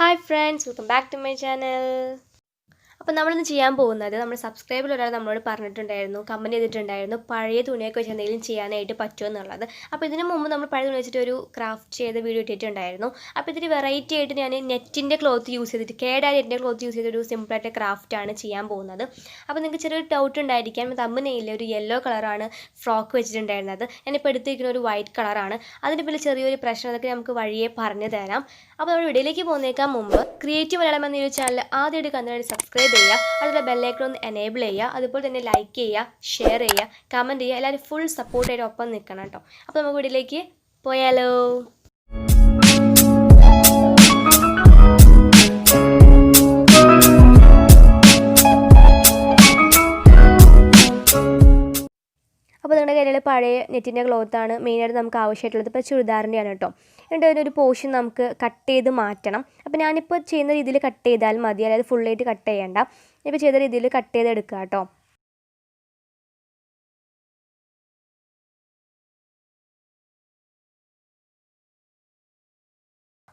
Hi friends, welcome back to my channel. അപ്പോൾ നമ്മളിന്ന് ചെയ്യാൻ പോകുന്നത് നമ്മുടെ സബ്സ്ക്രൈബർ ഒരാൾ നമ്മളോട് പറഞ്ഞിട്ടുണ്ടായിരുന്നു, കമൻറ്റ് ചെയ്തിട്ടുണ്ടായിരുന്നു പഴയ തുണിയൊക്കെ വെച്ച് എന്തെങ്കിലും ചെയ്യാനായിട്ട് പറ്റുമോ എന്നുള്ളത്. അപ്പോൾ ഇതിനു മുമ്പ് നമ്മൾ പഴയ തുണി വെച്ചിട്ട് ഒരു ക്രാഫ്റ്റ് ചെയ്ത വീഡിയോ ഇട്ടിട്ടുണ്ടായിരുന്നു. അപ്പോൾ ഇതിന് വെറൈറ്റി ആയിട്ട് ഞാൻ നെറ്റിൻ്റെ ക്ലോത്ത് യൂസ് ചെയ്തിട്ട് കേടായ നെറ്റിൻ്റെ ക്ലോത്ത് യൂസ് ചെയ്തൊരു സിമ്പിളായിട്ട് ക്രാഫ്റ്റാണ് ചെയ്യാൻ പോകുന്നത്. അപ്പോൾ നിങ്ങൾക്ക് ചെറിയൊരു ഡൗട്ട് ഉണ്ടായിരിക്കാം, തമ്പനയിലെ ഒരു യെല്ലോ കളറാണ് ഫ്രോക്ക് വെച്ചിട്ടുണ്ടായിരുന്നത്, ഞാനിപ്പോൾ എടുത്തിരിക്കുന്ന ഒരു വൈറ്റ് കളറാണ്. അതിൻ്റെ പേരിൽ ചെറിയൊരു പ്രശ്നം, അതൊക്കെ നമുക്ക് വഴിയെ പറഞ്ഞു തരാം. അപ്പോൾ നമ്മൾ വീഡിയോയിലേക്ക് പോകുന്നേക്കാൻ മുമ്പ് ക്രിയേറ്റീവ് മലയാളം എന്നൊരു ചാനൽ ആദ്യമായിട്ട് കണ്ടുപിടിച്ച് സബ്സ്ക്രൈബ് ചെയ്യുക, അതിലുള്ള ബെല്ലൈക്കൺ ഒന്ന് എനേബിൾ ചെയ്യുക, അതുപോലെ തന്നെ ലൈക്ക് ചെയ്യുക, ഷെയർ ചെയ്യുക, കമൻറ്റ് ചെയ്യുക. എല്ലാവരും ഫുൾ സപ്പോർട്ടായിട്ട് ഒപ്പം നിൽക്കണം കേട്ടോ. അപ്പോൾ നമുക്ക് വീഡിയോയിലേക്ക് പോയാലോ. അപ്പോൾ നിങ്ങളുടെ കയ്യിൽ പഴയ നെറ്റിൻ്റെ ക്ലോത്താണ് മെയിനായിട്ട് നമുക്ക് ആവശ്യമായിട്ടുള്ളത്. ഇപ്പോൾ ചുരിദാറിൻ്റെയാണ് കേട്ടോ. എന്നിട്ട് അതിനൊരു പോർഷൻ നമുക്ക് കട്ട് ചെയ്ത് മാറ്റണം. അപ്പോൾ ഞാനിപ്പോൾ ചെയ്യുന്ന രീതിയിൽ കട്ട് ചെയ്താൽ മതി, അതായത് ഫുള്ളായിട്ട് കട്ട് ചെയ്യേണ്ട. ഇപ്പോൾ ചെയ്ത രീതിയിൽ കട്ട് ചെയ്തെടുക്കുക കേട്ടോ.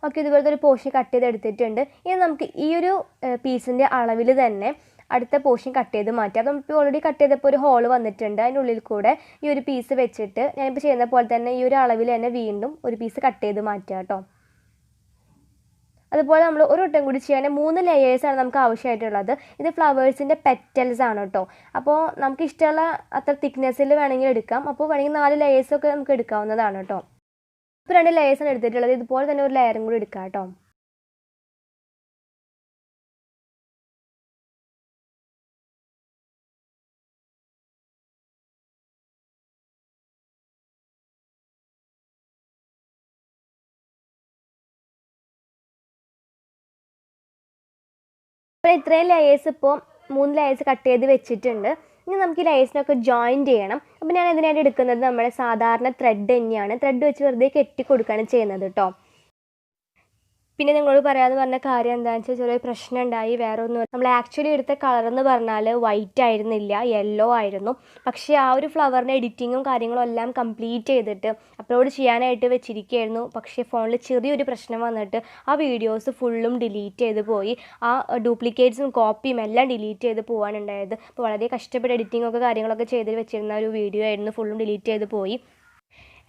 ഓക്കെ, ഇതുപോലത്തെ ഒരു പോർഷൻ കട്ട് ചെയ്തെടുത്തിട്ടുണ്ട്. ഇനി നമുക്ക് ഈ ഒരു പീസിൻ്റെ അളവിൽ തന്നെ അടുത്ത പോർഷൻ കട്ട് ചെയ്ത് മാറ്റാം. അപ്പം ഇപ്പോൾ ഓൾറെഡി കട്ട് ചെയ്തപ്പോൾ ഒരു ഹോൾ വന്നിട്ടുണ്ട്, അതിൻ്റെ ഉള്ളിൽ കൂടെ ഈ ഒരു പീസ് വെച്ചിട്ട് ഞാനിപ്പോൾ ചെയ്യുന്ന പോലെ തന്നെ ഈ ഒരു അളവിൽ തന്നെ വീണ്ടും ഒരു പീസ് കട്ട് ചെയ്ത് മാറ്റുക കേട്ടോ. അതുപോലെ നമ്മൾ ഒരു വട്ടം കൂടി ചെയ്യാൻ 3 ലെയേഴ്സാണ് നമുക്ക് ആവശ്യമായിട്ടുള്ളത്. ഇത് ഫ്ലവേഴ്സിൻ്റെ പെറ്റൽസ് ആണ് കേട്ടോ. അപ്പോൾ നമുക്ക് ഇഷ്ടമുള്ള അത്ര തിക്നെസ്സിൽ വേണമെങ്കിൽ എടുക്കാം. അപ്പോൾ വേണമെങ്കിൽ 4 ലെയേഴ്സൊക്കെ നമുക്ക് എടുക്കാവുന്നതാണ് കേട്ടോ. ഇപ്പോൾ 2 ലെയേഴ്സാണ് എടുത്തിട്ടുള്ളത്. ഇതുപോലെ തന്നെ ഒരു ലെയറും കൂടി എടുക്കാം കേട്ടോ. അപ്പോൾ ഇത്രയും ലെയേഴ്സ് ഇപ്പോൾ 3 ലെയേഴ്സ് കട്ട് ചെയ്ത് വെച്ചിട്ടുണ്ട്. ഇനി നമുക്ക് ഈ ലെയേഴ്സിനൊക്കെ ജോയിൻ ചെയ്യണം. അപ്പോൾ ഞാൻ ഇതിനായിട്ട് എടുക്കുന്നത് നമ്മുടെ സാധാരണ ത്രെഡ് തന്നെയാണ്. ത്രെഡ് വെച്ച് വെറുതെ കെട്ടി കൊടുക്കുകയാണ് ചെയ്യുന്നത് കേട്ടോ. പിന്നെ നിങ്ങളോട് പറയാമെന്ന് പറഞ്ഞ കാര്യം എന്താണെന്ന് വെച്ചാൽ ചെറിയ പ്രശ്നം ഉണ്ടായി. വേറെ ഒന്നും, നമ്മൾ ആക്ച്വലി എടുത്ത കളർ എന്ന് പറഞ്ഞാൽ വൈറ്റ് ആയിരുന്നില്ല, യെല്ലോ ആയിരുന്നു. പക്ഷേ ആ ഒരു ഫ്ലവറിൻ്റെ എഡിറ്റിങ്ങും കാര്യങ്ങളും എല്ലാം കംപ്ലീറ്റ് ചെയ്തിട്ട് അപ്ലോഡ് ചെയ്യാനായിട്ട് വെച്ചിരിക്കുകയായിരുന്നു. പക്ഷേ ഫോണിൽ ചെറിയൊരു പ്രശ്നം വന്നിട്ട് ആ വീഡിയോസ് ഫുള്ളും ഡിലീറ്റ് ചെയ്ത് പോയി. ആ ഡ്യൂപ്ലിക്കേറ്റ്സും കോപ്പിയും എല്ലാം ഡിലീറ്റ് ചെയ്ത് പോകാനുണ്ടായത്. അപ്പോൾ വളരെ കഷ്ടപ്പെട്ട് എഡിറ്റിങ്ങൊക്കെ കാര്യങ്ങളൊക്കെ ചെയ്ത് വെച്ചിരുന്ന ഒരു വീഡിയോ ആയിരുന്നു, ഫുള്ളും ഡിലീറ്റ് ചെയ്ത് പോയി.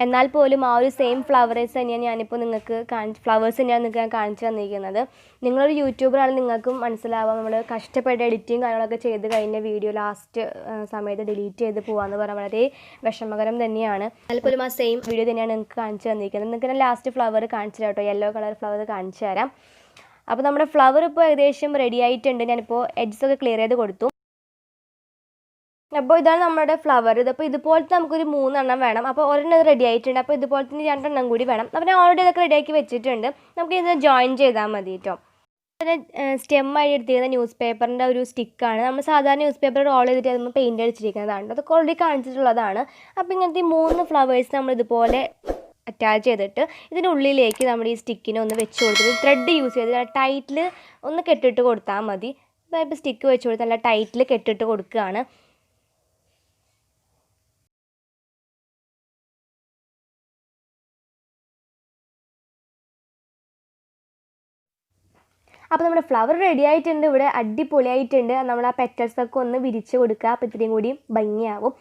എന്നാൽ പോലും ആ ഒരു സെയിം ഫ്ലവേഴ്സ് തന്നെയാണ് ഞാനിപ്പോൾ നിങ്ങൾക്ക് ഫ്ലവേഴ്സ് തന്നെയാണ് നിങ്ങൾക്ക് ഞാൻ കാണിച്ചു തന്നിരിക്കുന്നത്. നിങ്ങളൊരു യൂട്യൂബറാണ്, നിങ്ങൾക്കും മനസ്സിലാവാം നമ്മൾ കഷ്ടപ്പെട്ട് എഡിറ്റിങ് കാര്യങ്ങളൊക്കെ ചെയ്ത് കഴിഞ്ഞ വീഡിയോ ലാസ്റ്റ് സമയത്ത് ഡിലീറ്റ് ചെയ്ത് പോകാമെന്ന് പറഞ്ഞാൽ വളരെ വിഷമകരം തന്നെയാണ്. എന്നാൽ പോലും ആ സെയിം വീഡിയോ തന്നെയാണ് നിങ്ങൾക്ക് കാണിച്ചു തന്നിരിക്കുന്നത്. നിങ്ങൾക്ക് ഞാൻ ലാസ്റ്റ് ഫ്ലവർ കാണിച്ചു തരാം കേട്ടോ, യെല്ലോ കളർ ഫ്ലവർ കാണിച്ചു തരാം. അപ്പോൾ നമ്മുടെ ഫ്ലവർ ഇപ്പോൾ ഏകദേശം റെഡി ആയിട്ടുണ്ട്. ഞാനിപ്പോൾ എഡ്ജസൊക്കെ ക്ലിയർ ചെയ്ത് കൊടുത്തു. അപ്പോൾ ഇതാണ് നമ്മുടെ ഫ്ലവർ. ഇതിപ്പോൾ ഇതുപോലത്തെ നമുക്കൊരു 3 എണ്ണം വേണം. അപ്പോൾ ഒരെണ്ണം റെഡി ആയിട്ടുണ്ട്. അപ്പോൾ ഇതുപോലത്തെ 2 എണ്ണം കൂടി വേണം. അപ്പോൾ ഞാൻ ഓൾറെഡി ഇതൊക്കെ റെഡിയാക്കി വെച്ചിട്ടുണ്ട്. നമുക്ക് ഇത് ജോയിൻ ചെയ്താൽ മതി കേട്ടോ. പിന്നെ സ്റ്റെമ്മായി എടുത്തിരിക്കുന്ന ന്യൂസ് പേപ്പറിൻ്റെ ഒരു സ്റ്റിക്കാണ്. നമ്മൾ സാധാരണ ന്യൂസ് പേപ്പർ റോൾ ചെയ്തിട്ട് നമ്മൾ പെയിൻറ്റ് അടിച്ചിരിക്കുന്നതാണ്. അതൊക്കെ ഓൾറെഡി കാണിച്ചിട്ടുള്ളതാണ്. അപ്പോൾ ഇങ്ങനത്തെ 3 ഫ്ലവേഴ്സ് നമ്മൾ ഇതുപോലെ അറ്റാച്ച് ചെയ്തിട്ട് ഇതിൻ്റെ ഉള്ളിലേക്ക് നമ്മൾ ഈ സ്റ്റിക്കിനെ ഒന്ന് വെച്ച് കൊടുത്തിട്ട് ത്രെഡ് യൂസ് ചെയ്ത് ടൈറ്റിൽ ഒന്ന് കെട്ടിട്ട് കൊടുത്താൽ മതി. ഇപ്പോൾ സ്റ്റിക്ക് വെച്ച് കൊടുത്ത് നല്ല ടൈറ്റിൽ കെട്ടിട്ട് കൊടുക്കുകയാണ്. അപ്പോൾ നമ്മുടെ ഫ്ലവർ റെഡി ആയിട്ടുണ്ട്, ഇവിടെ അടിപൊളിയായിട്ടുണ്ട്. നമ്മൾ ആ പെറ്റൽസൊക്കെ ഒന്ന് വിരിച്ച് കൊടുക്കുക, അപ്പോൾ ഇത്രയും കൂടി ഭംഗിയാവും.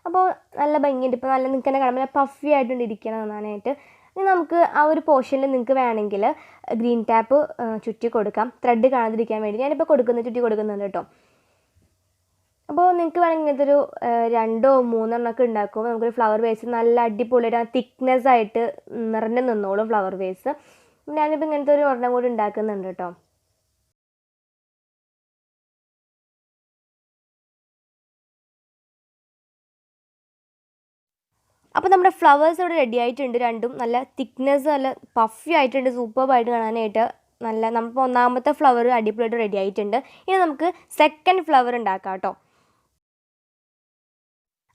അപ്പോൾ നല്ല ഭംഗിയുണ്ട്. ഇപ്പോൾ നല്ല നിൽക്കുന്ന കാണുമ്പോൾ പഫി ആയിട്ടുണ്ട് ഇരിക്കണം നന്നായിട്ട്. ഇനി നമുക്ക് ആ ഒരു പോർഷനിൽ നിങ്ങൾക്ക് വേണമെങ്കിൽ ഗ്രീൻ ടാപ്പ് ചുറ്റി കൊടുക്കാം, ത്രെഡ് കാണാതിരിക്കാൻ വേണ്ടി. ഞാനിപ്പോൾ ചുറ്റി കൊടുക്കുന്നുണ്ട് കേട്ടോ. അപ്പോൾ നിങ്ങൾക്ക് വേണമെങ്കിൽ ഇങ്ങനത്തെ ഒരു 2 or 3 എണ്ണമൊക്കെ ഉണ്ടാക്കുമ്പോൾ നമുക്കൊരു ഫ്ലവർ വേസ് നല്ല അടിപൊളിയായിട്ട് തിക്നെസ് ആയിട്ട് നിറഞ്ഞു നിന്നോളും ഫ്ലവർ വേസ്. ഞാനിപ്പോൾ ഇങ്ങനത്തെ ഒരു ഒരെണ്ണം കൂടി ഉണ്ടാക്കുന്നുണ്ട് കേട്ടോ. അപ്പോൾ നമ്മുടെ ഫ്ലവേഴ്സ് ഇവിടെ റെഡി ആയിട്ടുണ്ട്. രണ്ടും നല്ല തിക്നെസ്, നല്ല പഫി ആയിട്ടുണ്ട്, സൂപ്പർബായിട്ട് കാണാനായിട്ട്. നല്ല നമ്മളിപ്പോൾ ഒന്നാമത്തെ ഫ്ലവർ അടിപൊളിയായിട്ട് റെഡി ആയിട്ടുണ്ട്. ഇനി നമുക്ക് സെക്കൻഡ് ഫ്ലവർ ഉണ്ടാക്കാം കേട്ടോ.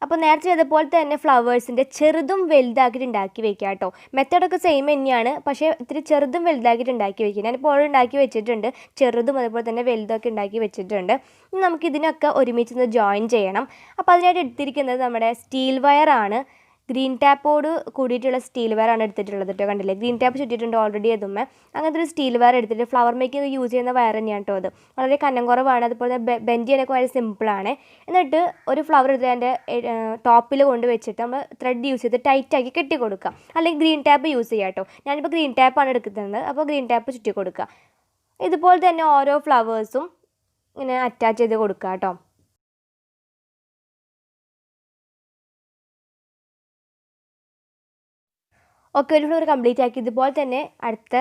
അപ്പോൾ നേരത്തെ ചെയ്തപോലെ തന്നെ ഫ്ലവേഴ്സിൻ്റെ ചെറുതും വലുതാക്കിയിട്ട് ഉണ്ടാക്കി വെക്കുക കേട്ടോ. മെത്തേഡൊക്കെ സെയിം തന്നെയാണ്, പക്ഷേ ഇത്തിരി ചെറുതും വലുതാക്കിയിട്ട് ഉണ്ടാക്കി വെക്കുക. ഞാനിപ്പോൾ ഓൾറെഡി ഉണ്ടാക്കി വെച്ചിട്ടുണ്ട്, ചെറുതും അതുപോലെ തന്നെ വലുതൊക്കെ ഉണ്ടാക്കി വെച്ചിട്ടുണ്ട്. ഇനി നമുക്കിതിനൊക്കെ ഒരുമിച്ച് ജോയിൻ ചെയ്യണം. അപ്പോൾ അതിനായിട്ട് എടുത്തിരിക്കുന്നത് നമ്മുടെ സ്റ്റീൽ വയറാണ്. ഗ്രീൻ ടാപ്പോട് കൂടിയിട്ടുള്ള സ്റ്റീൽ വെയർ ആണ് എടുത്തിട്ടുള്ളത് കേട്ടോ. കണ്ടില്ലേ, ഗ്രീൻ ടാപ്പ് ചുറ്റിയിട്ടുണ്ട് ഓൾറെഡി. അതുമ്മേ അങ്ങനത്തെ ഒരു സ്റ്റീൽ വെയർ എടുത്തിട്ട് ഫ്ലവർ മേക്കിംഗ് യൂസ് ചെയ്യുന്ന വയർ തന്നെയാണ് കേട്ടോ അത്. വളരെ കനം കുറവാണ്, അതുപോലെ ബെൻഡ് ചെയ്യാനൊക്കെ വളരെ സിമ്പിളാണ്. എന്നിട്ട് ഒരു ഫ്ലവർ എടുത്ത് അതിൻ്റെ ടോപ്പിൽ കൊണ്ട് വെച്ചിട്ട് നമ്മൾ ത്രെഡ് യൂസ് ചെയ്ത് ടൈറ്റാക്കി കെട്ടി കൊടുക്കുക. അല്ലെങ്കിൽ ഗ്രീൻ ടാപ്പ് യൂസ് ചെയ്യാം കേട്ടോ. ഞാനിപ്പോൾ ഗ്രീൻ ടാപ്പാണ് എടുക്കുന്നത്, അപ്പോൾ ഗ്രീൻ ടാപ്പ് ചുറ്റി കൊടുക്കുക. ഇതുപോലെ തന്നെ ഓരോ ഫ്ലവേഴ്സും ഇങ്ങനെ അറ്റാച്ച് ചെയ്ത് കൊടുക്കുക കേട്ടോ. ഓക്കെ, ഒരു ഫ്ലവർ കംപ്ലീറ്റ് ആക്കി. ഇതുപോലെ തന്നെ അടുത്ത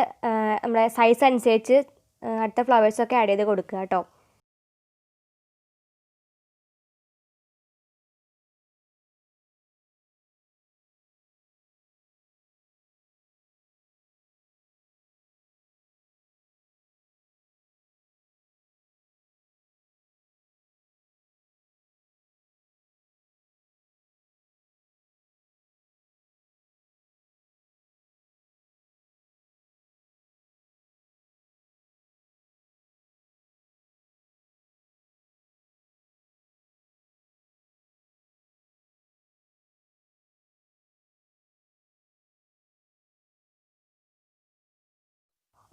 നമ്മുടെ സൈസ് അനുസരിച്ച് അടുത്ത ഫ്ലവേഴ്സൊക്കെ ആഡ് ചെയ്ത് കൊടുക്കുക കേട്ടോ.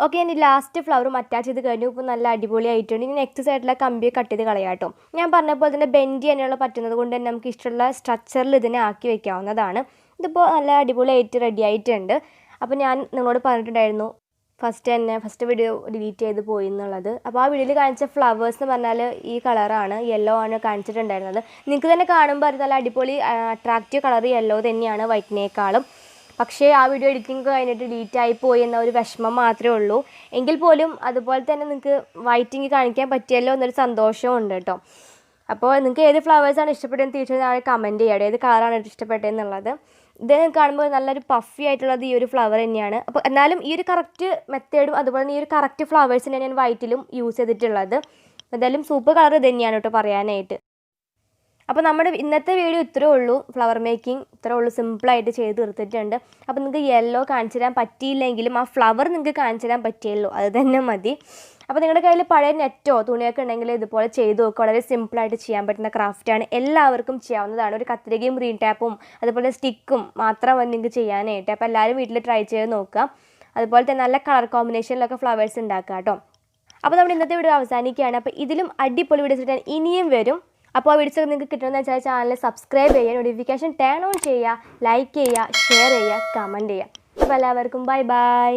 ഓക്കെ, ഇനി ലാസ്റ്റ് ഫ്ലവറും അറ്റാച്ച് ചെയ്ത് കഴിഞ്ഞു. ഇപ്പോൾ നല്ല അടിപൊളിയായിട്ടുണ്ട്. ഇനി നെക്സ്റ്റ് സൈഡിലെ കമ്പി കട്ട് ചെയ്ത് കളയാം കേട്ടോ. ഞാൻ പറഞ്ഞ പോലെ തന്നെ ബെൻഡ് ചെയ്യാനുള്ള പറ്റുന്നത് കൊണ്ട് തന്നെ നമുക്ക് ഇഷ്ടമുള്ള സ്ട്രക്ചറിൽ ഇതിനെ ആക്കി വെക്കാവുന്നതാണ്. ഇതിപ്പോൾ നല്ല അടിപൊളിയായിട്ട് റെഡി ആയിട്ടുണ്ട്. അപ്പോൾ ഞാൻ നിങ്ങളോട് പറഞ്ഞിട്ടുണ്ടായിരുന്നു ഫസ്റ്റ് വീഡിയോ ഡിലീറ്റ് ചെയ്ത് പോയി എന്നുള്ളത്. അപ്പോൾ ആ വീഡിയോയിൽ കാണിച്ച ഫ്ലവേഴ്സ് എന്ന് പറഞ്ഞാൽ ഈ കളറാണ്, യെല്ലോ ആണ് കാണിച്ചിട്ടുണ്ടായിരുന്നത്. നിങ്ങൾക്ക് തന്നെ കാണുമ്പോൾ അത് നല്ല അടിപൊളി അട്രാക്റ്റീവ് കളർ യെല്ലോ തന്നെയാണ് വൈറ്റിനേക്കാളും. പക്ഷേ ആ വീഡിയോ എഡിറ്റിംഗ് കഴിഞ്ഞിട്ട് ഡിലീറ്റ് ആയി പോയി എന്ന ഒരു വിഷമം മാത്രമേ ഉള്ളൂ. എങ്കിൽ പോലും അതുപോലെ തന്നെ നിങ്ങൾക്ക് വൈറ്റിങ് കാണിക്കാൻ പറ്റിയല്ലോ എന്നൊരു സന്തോഷവും ഉണ്ട് കേട്ടോ. അപ്പോൾ നിങ്ങൾക്ക് ഏത് ഫ്ലവേഴ്സാണ് ഇഷ്ടപ്പെട്ടതെന്ന് തീർച്ചയായും കമൻറ്റ് ചെയ്യാം, ഏത് കളറാണ് എന്നുള്ളത്. ഇത് കാണുമ്പോൾ നല്ലൊരു പഫി ആയിട്ടുള്ളത് ഈ ഒരു ഫ്ലവർ തന്നെയാണ്. അപ്പോൾ എന്നാലും ഈ ഒരു കറക്റ്റ് മെത്തേഡും അതുപോലെ തന്നെ ഈ ഒരു കറക്റ്റ് ഫ്ലവേഴ്സിനെ ഞാൻ വൈറ്റിലും യൂസ് ചെയ്തിട്ടുള്ളത്. എന്തായാലും സൂപ്പർ കളർ ഇത് തന്നെയാണ് കേട്ടോ പറയാനായിട്ട്. അപ്പോൾ നമ്മുടെ ഇന്നത്തെ വീഡിയോ ഇത്രയേ ഉള്ളൂ. ഫ്ലവർ മേക്കിംഗ് ഇത്രയേ ഉള്ളൂ, സിമ്പിളായിട്ട് ചെയ്ത് തീർത്തിട്ടുണ്ട്. അപ്പോൾ നിങ്ങൾക്ക് യെല്ലോ കാണിച്ചു തരാൻ പറ്റിയില്ലെങ്കിലും ആ ഫ്ലവർ നിങ്ങൾക്ക് കാണിച്ചു തരാൻ പറ്റിയല്ലോ, അത് തന്നെ മതി. അപ്പോൾ നിങ്ങളുടെ കയ്യിൽ പഴയ നെറ്റോ തുണിയൊക്കെ ഉണ്ടെങ്കിൽ ഇതുപോലെ ചെയ്ത് നോക്കുക. വളരെ സിമ്പിളായിട്ട് ചെയ്യാൻ പറ്റുന്ന ക്രാഫ്റ്റാണ്, എല്ലാവർക്കും ചെയ്യാവുന്നതാണ്. ഒരു കത്രികയും ഗ്രീൻ ടാപ്പും അതുപോലെ സ്റ്റിക്കും മാത്രം മതി നിങ്ങൾക്ക് ചെയ്യാനായിട്ട്. അപ്പോൾ എല്ലാവരും വീട്ടിൽ ട്രൈ ചെയ്ത് നോക്കുക. അതുപോലെ തന്നെ നല്ല കളർ കോമ്പിനേഷനിലൊക്കെ ഫ്ലവേഴ്സ് ഉണ്ടാക്കുക കേട്ടോ. അപ്പോൾ നമ്മുടെ ഇന്നത്തെ വീഡിയോ അവസാനിക്കുകയാണ്. അപ്പോൾ ഇതിലും അടിപൊളി വീഡിയോസ് കിട്ടാൻ ഇനിയും വരും. അപ്പോൾ ആ വീഡിയോസ് നിങ്ങൾക്ക് കിട്ടണമെന്ന് വെച്ചാൽ ചാനൽ സബ്സ്ക്രൈബ് ചെയ്യുക, നോട്ടിഫിക്കേഷൻ ടേൺ ഓൺ ചെയ്യുക, ലൈക്ക് ചെയ്യുക, ഷെയർ ചെയ്യുക, കമൻറ്റ് ചെയ്യുക. അപ്പോൾ എല്ലാവർക്കും ബൈ ബൈ.